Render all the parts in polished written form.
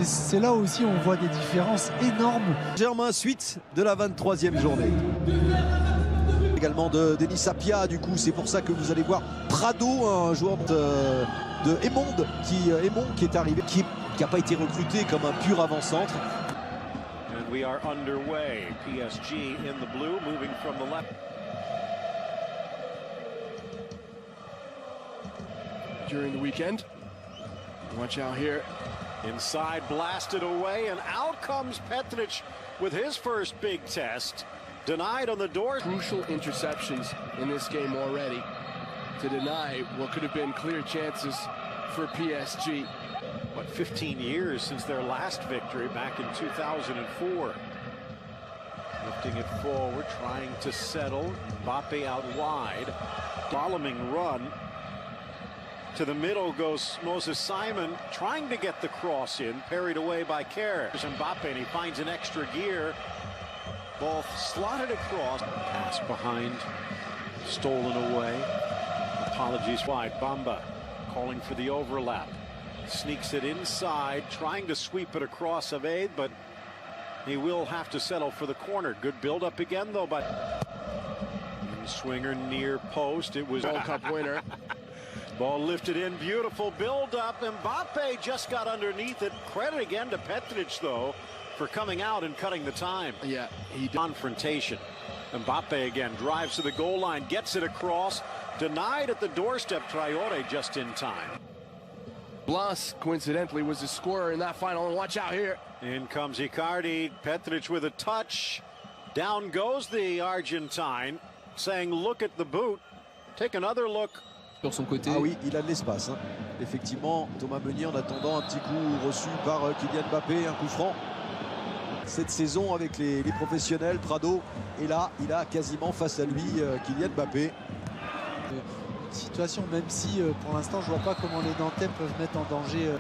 C'est là aussi on voit des différences énormes. Germain, suite de la 23e journée. Également de Denis Sapia, du coup c'est pour ça que vous allez voir Prado, un joueur de Émonde qui est arrivé, qui n'a pas été recruté comme un pur avant-centre. And we are underway. PSG in the blue, moving from the left. During the weekend. Watch out here. Inside, blasted away, and out comes Petric with his first big test. Denied on the door. Crucial interceptions in this game already to deny what could have been clear chances for PSG. What, 15 years since their last victory back in 2004. Lifting it forward, trying to settle. Mbappe out wide. Following run. To the middle goes Moses Simon, trying to get the cross in, parried away by Kerr. Mbappe, and he finds an extra gear. Ball slotted across. Pass behind, stolen away. Apologies wide. Bamba calling for the overlap. Sneaks it inside, trying to sweep it across Aved, but he will have to settle for the corner. Good build-up again, though, but swinger near post. It was World Cup winner. Ball lifted in, beautiful build-up. Mbappe just got underneath it. Credit again to Petric, though, for coming out and cutting the time. Yeah, he did. Confrontation. Mbappe again drives to the goal line, gets it across. Denied at the doorstep. Traore just in time. Blas, coincidentally, was the scorer in that final. And watch out here. In comes Icardi. Petric with a touch. Down goes the Argentine, saying, look at the boot. Take another look. Son côté. Ah oui, il a de l'espace. Hein. Effectivement, Thomas Meunier en attendant un petit coup reçu par Kylian Mbappé, un coup franc. Cette saison avec les professionnels, Prado, et là, il a quasiment face à lui Kylian Mbappé. Une situation, même si pour l'instant je vois pas comment les Nantais peuvent mettre en danger.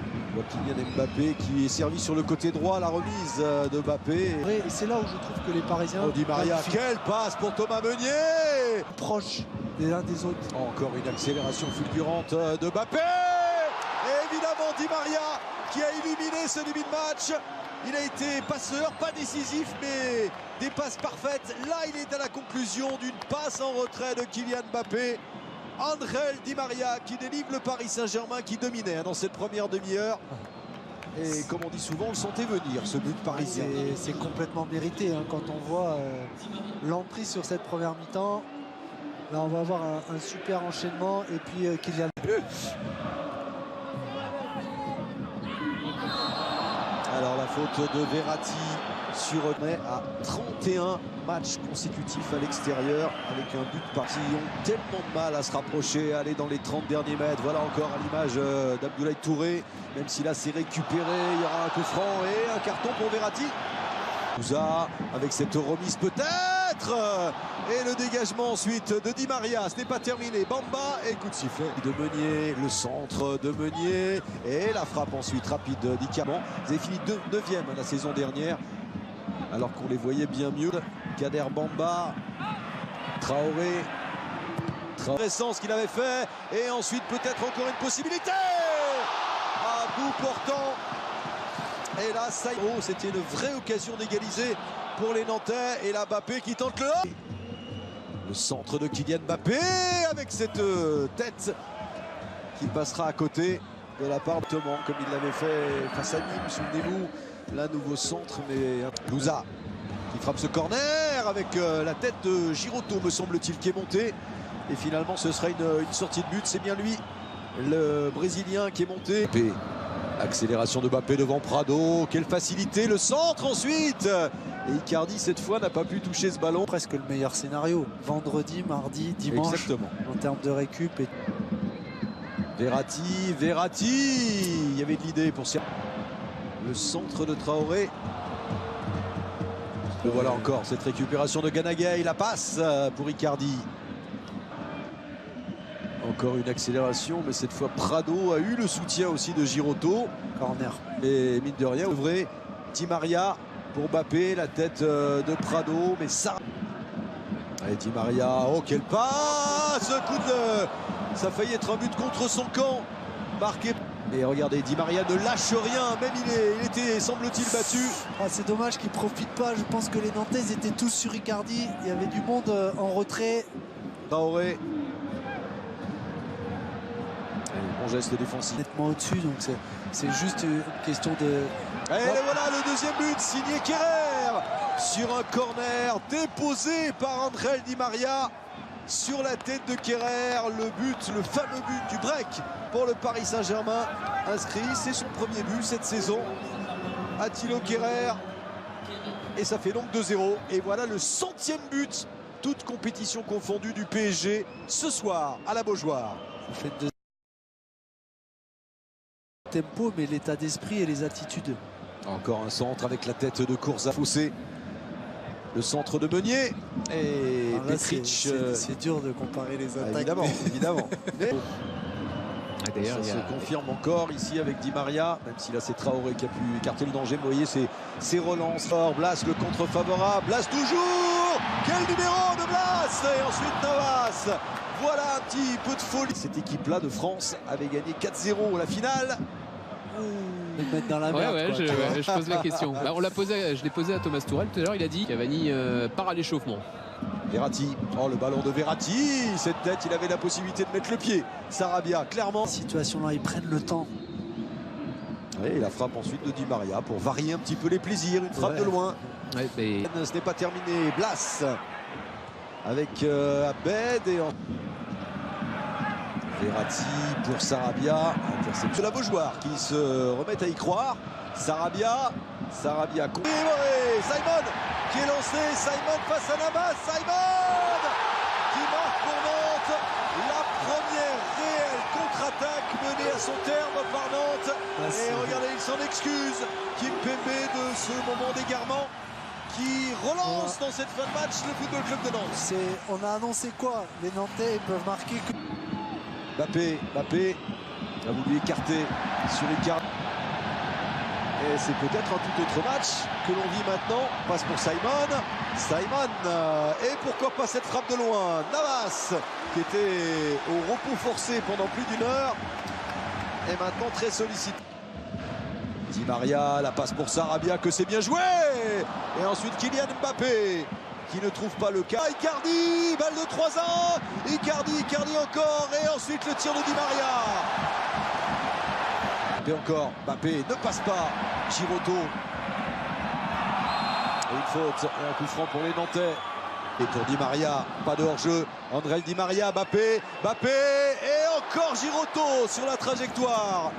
Kylian Mbappé qui est servi sur le côté droit, la remise de Mbappé. Et c'est là où je trouve que les Parisiens. Oh, Di Maria, quelle passe pour Thomas Meunier! Proches les uns des autres. Encore une accélération fulgurante de Mbappé. Et évidemment Di Maria qui a illuminé ce début de match. Il a été passeur, pas décisif, mais des passes parfaites. Là, il est à la conclusion d'une passe en retrait de Kylian Mbappé. André Di Maria qui délivre le Paris Saint-Germain qui dominait dans cette première demi-heure. Et comme on dit souvent, on le sentait venir, ce but parisien. C'est complètement mérité hein, quand on voit l'entrée sur cette première mi-temps. Là, on va avoir un super enchaînement. Et puis Kylian. Alors la faute de Verratti sur mai à 31 matchs consécutifs à l'extérieur avec un but parti. Ils ont tellement de mal à se rapprocher, à aller dans les 30 derniers mètres. Voilà encore à l'image d'Abdoulaye Touré, même si là c'est récupéré, il y aura un coup franc et un carton pour Verratti. Ouza avec cette remise peut-être et le dégagement ensuite de Di Maria, ce n'est pas terminé. Bamba et coup de sifflet de Meunier, le centre de Meunier et la frappe ensuite rapide d'Icardi. Ils avaient fini 9e la saison dernière alors qu'on les voyait bien mieux. Kader Bamba, Traoré, intéressant ce qu'il avait fait et ensuite peut-être encore une possibilité à bout portant. Et là, ça y est, c'était une vraie occasion d'égaliser pour les Nantais. Et là, Mbappé qui tente le centre de Kylian Mbappé avec cette tête qui passera à côté de la part de Thomas, comme il l'avait fait face à Nîmes. Souvenez-vous, là, nouveau centre, mais Louza qui frappe ce corner avec la tête de Giroto, me semble-t-il, qui est monté. Et finalement, ce sera une sortie de but. C'est bien lui, le Brésilien, qui est monté. Accélération de Mbappé devant Prado, quelle facilité, le centre ensuite. Et Icardi cette fois n'a pas pu toucher ce ballon. Presque le meilleur scénario, vendredi, mardi, dimanche. Exactement. En termes de récup. Et... Verratti, il y avait de l'idée pour le centre de Traoré. Et voilà encore cette récupération de Ganagay, la passe pour Icardi. Encore une accélération, mais cette fois Prado a eu le soutien aussi de Giroto. Corner. Et mine de rien, ouvrez Di Maria pour Mbappé, la tête de Prado, mais ça. Allez, Di Maria, oh quel passe! Ce coup de... Ça a failli être un but contre son camp. Marqué. Et regardez, Di Maria ne lâche rien, même il était, semble-t-il, battu. Ah, c'est dommage qu'il ne profite pas. Je pense que les Nantais étaient tous sur Icardi. Il y avait du monde en retrait. Traoré. Bon geste défensif. Nettement au-dessus, donc c'est juste une question de... Et voilà le deuxième but, signé Kerrer sur un corner déposé par André Di Maria sur la tête de Kerrer. Le but, le fameux but du break pour le Paris Saint-Germain inscrit. C'est son premier but cette saison. Attilo Kerrer. Et ça fait donc 2-0. Et voilà le 100e but, toute compétition confondue, du PSG ce soir à la Beaujoire. Ça fait deux tempo, mais l'état d'esprit et les attitudes. Encore un centre avec la tête de Courza Fossé. Le centre de Meunier. Et Petric. C'est dur de comparer les attaques. Évidemment, évidemment. Mais d'ailleurs, ça se confirme encore ici avec Di Maria, même si là c'est Traoré qui a pu écarter le danger. Vous voyez ces relances. Blas, le contre favorable. Blas toujours. Quel numéro de Blas. Et ensuite Navas. Voilà un petit peu de folie. Cette équipe-là de France avait gagné 4-0 la finale. Le mettre dans la merde, je pose la question. Bah, je l'ai posé à Thomas Tourelle tout à l'heure. Il a dit Cavani part à l'échauffement. Verratti, oh le ballon de Verratti, cette tête, il avait la possibilité de mettre le pied. Sarabia, clairement. Cette situation-là, ils prennent le temps. Et la frappe ensuite de Di Maria pour varier un petit peu les plaisirs. Une frappe de loin. Ouais, mais... Ce n'est pas terminé. Blas avec Abed et Verratti pour Sarabia. Interception de la Beaujoire qui se remet à y croire. Sarabia Simon qui est lancé. Simon face à Navas. Simon qui marque pour Nantes. La première réelle contre-attaque menée à son terme par Nantes. Et regardez, il s'en excuse. Kimpembe de ce moment d'égarement qui relance dans cette fin de match le Football Club de Nantes. On a annoncé quoi? Les Nantais peuvent marquer que... Mbappé a voulu écarter sur Icardi. Et c'est peut-être un tout autre match que l'on vit maintenant. Passe pour Simon. Et pourquoi pas cette frappe de loin. Navas qui était au repos forcé pendant plus d'une heure. Et maintenant très sollicité. Di Maria, la passe pour Sarabia, que c'est bien joué. Et ensuite Kylian Mbappé qui ne trouve pas le cas. Icardi, balle de 3-1. Icardi encore. Et ensuite le tir de Di Maria. Et encore, Mbappé ne passe pas. Giroto. Et une faute et un coup franc pour les Nantais. Et pour Di Maria, pas de hors-jeu. André Di Maria, Mbappé. Et encore Giroto sur la trajectoire.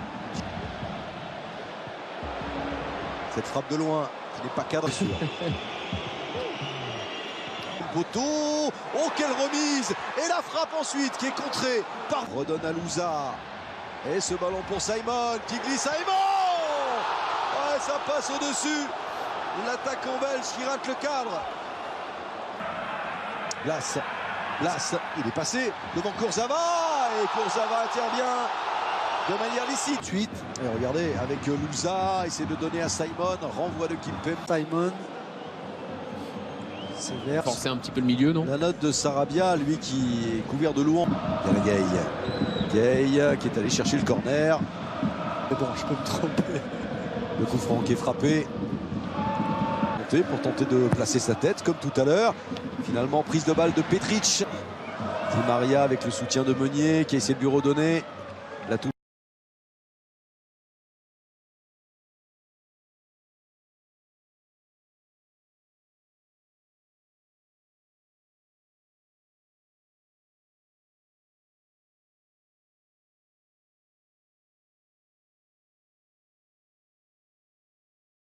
Cette frappe de loin qui n'est pas cadrée. Poteau. Oh, quelle remise. Et la frappe ensuite qui est contrée par redonne à Louza. Et ce ballon pour Simon qui glisse. Simon. Ouais, ça passe au-dessus. L'attaquant belge qui rate le cadre. Blas, il est passé devant Kurzawa. Et Kurzawa intervient de manière licite. Ensuite, et regardez, avec Louza, essaie de donner à Simon. Renvoi de Kimpembe. Simon. Sévère. Forcer un petit peu le milieu, non? La note de Sarabia, lui qui est couvert de louanges. Gay qui est allé chercher le corner. Mais bon, je peux me tromper. Le coup franc qui est frappé. Pour tenter de placer sa tête, comme tout à l'heure. Finalement, prise de balle de Petric. Di Maria avec le soutien de Meunier qui essaie de lui redonner. La touche.